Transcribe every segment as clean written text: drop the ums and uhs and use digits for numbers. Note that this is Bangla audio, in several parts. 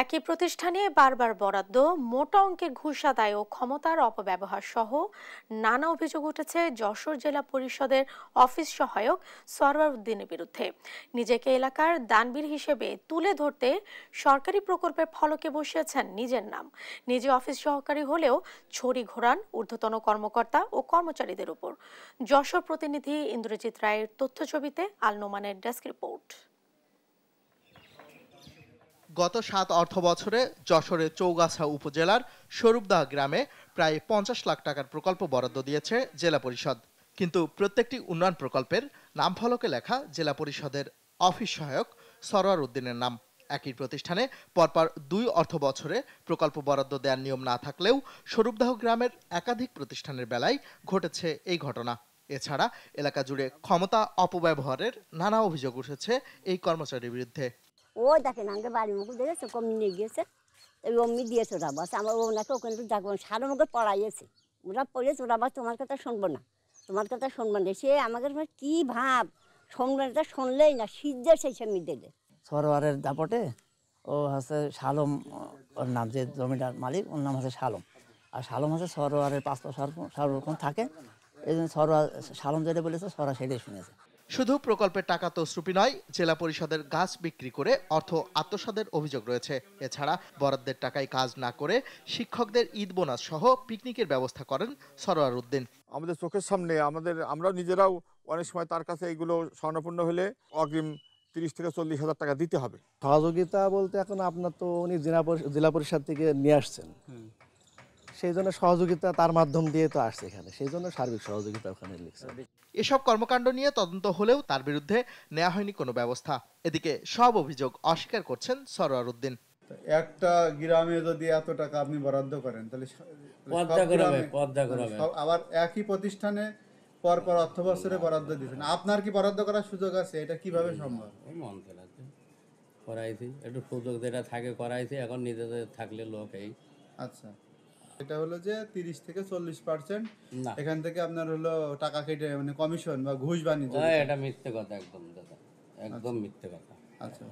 একই প্রতিষ্ঠানে বারবার বরাদ্দ, মোটা অঙ্কের ঘুষ আদায় ও ক্ষমতার অপব্যবহার সহ নানা অভিযোগ উঠেছে যশোর জেলা পরিষদের অফিস সহায়ক সরওয়ার উদ্দিনের বিরুদ্ধে। নিজেকে এলাকার দানবীর হিসেবে তুলে ধরতে সরকারি প্রকল্পের ফলকে বসিয়েছেন নিজের নাম। নিজে অফিস সহকারী হলেও ছড়ি ঘোরান ঊর্ধ্বতন কর্মকর্তা ও কর্মচারীদের উপর। যশোর প্রতিনিধি ইন্দ্রজিৎ রায়ের তথ্যছবিতে আল নোমানের ডেস্ক রিপোর্ট। গত ৭ অর্থবছরে যশোরের চৌগাছা উপজেলার স্বরূপদহ গ্রামে প্রায় ৫০ লাখ টাকার প্রকল্প বরাদ্দ দিয়েছে জেলা পরিষদ। কিন্তু প্রত্যেকটি উন্নয়ন প্রকল্পের নামফলকে লেখা জেলা পরিষদের অফিস সহায়ক সরওয়ার উদ্দিনের নাম। একই প্রতিষ্ঠানে পরপর ২ অর্থবছরে প্রকল্প বরাদ্দ দেওয়ার নিয়ম না থাকলেও স্বরূপদহ গ্রামের একাধিক প্রতিষ্ঠানের বেলায় ঘটেছে এই ঘটনা। এছাড়া এলাকা জুড়ে ক্ষমতা অপব্যবহারের নানা অভিযোগ উঠেছে এই কর্মচারীর বিরুদ্ধে। ওই দেখেন আমাকে বাড়ির মুখ দেখেছে কমনি নিয়ে গিয়েছে, এই অমনি দিয়েছে ওরা, বাস আমার ওনাকে ওখানে একটু ডাকবো, সারা মুখে পড়াইয়েছে, ওরা পড়িয়েছে, ওরা বাস তোমার কথা শুনবো না, তোমার কথা শুনবো না। সে আমাকে কি ভাব, শুনবে না, শুনলেই না সিদ্ধে সেই সঙ্গে দিলে। সরোয়ারের দাপটে ও হচ্ছে শালম, ওর নাম, যে জমিটার মালিক ওর নাম হচ্ছে শালম, আর শালম হচ্ছে সরোয়ারের পাঁচ সর্বক্ষণ থাকে, এই জন্য সরোয়ার শালম যেটা বলেছে সরোয়ার সেটাই শুনেছে। শুধু প্রকল্পের টাকা তছরুপি নয়, জেলা পরিষদের গাছ বিক্রি করে অর্থ আত্মসাতের অভিযোগ রয়েছে। এছাড়া বরাদ্দের টাকায় কাজ না করে শিক্ষকদের ঈদ বোনাস সহ পিকনিকের ব্যবস্থা করেন সরওয়ার উদ্দিন। আমাদের চোখের সামনে আমরা নিজেরাও অনেক সময় তার কাছে এগুলো স্বর্ণপূর্ণ হলে অগ্রিম 30 থেকে 40 হাজার টাকা দিতে হবে। সহযোগিতা বলতে এখন আপনার তো উনি জেলা পরিষদ থেকে নিয়ে আসছেন, সেই জন্য সহযোগিতা তার মাধ্যম দিয়ে তো আসছে এখানে, সেই জন্য সার্বিক সহযোগিতা ওখানে লিখছে। এসব কর্মকাণ্ড নিয়ে তদন্ত হলেও তার বিরুদ্ধে নেওয়া হয়নি কোনো ব্যবস্থা। এদিকে সব অভিযোগ অস্বীকার করছেন সরওয়ার উদ্দিন। একটা গ্রামে যদি এত টাকা আপনি বরাদ্দ করেন তাহলে আবার একই প্রতিষ্ঠানে পরপর অর্থ বছরে বরাদ্দ দিচ্ছেন, আপনার কি বরাদ্দ করার সুযোগ আছে? এটা কিভাবে সম্ভব? করাইছি একটু সুযোগ যেটা থাকে করাইছি, এখন নিজেদের থাকলে লোক এই। আচ্ছা, এটা হলো যে 30 থেকে 40% এখান থেকে আপনার হলো টাকা কেটে, মানে কমিশন বা ঘুষ বাণিজ্য। এটা মিথ্যে কথা, একদম দাদা, একদম মিথ্যে কথা। আচ্ছা,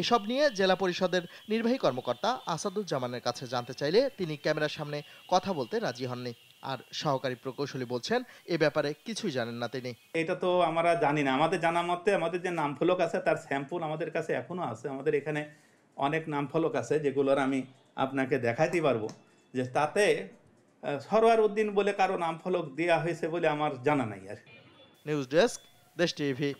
এসব নিয়ে জেলা পরিষদের নির্বাহী কর্মকর্তা আসাদুজ্জামানের কাছে জানতে চাইলে তিনি ক্যামেরার সামনে কথা বলতে রাজি হননি। আর সহকারী প্রকৌশলী বলছেন এ ব্যাপারে কিছুই জানেন না তিনি। এটা তো আমরা জানি না, আমাদের জানা মতে আমাদের যে নামফলক আছে তার স্যাম্পল আমাদের কাছে এখনো আছে। আমাদের এখানে অনেক নামফলক আছে যেগুলোর আমি আপনাকে দেখাইতে পারবো, যে তাতে সরওয়ার উদ্দিন বলে কারো নামফলক দেওয়া হয়েছে বলে আমার জানা নাই। আর নিউজ ডেস্ক, দেশ টিভি।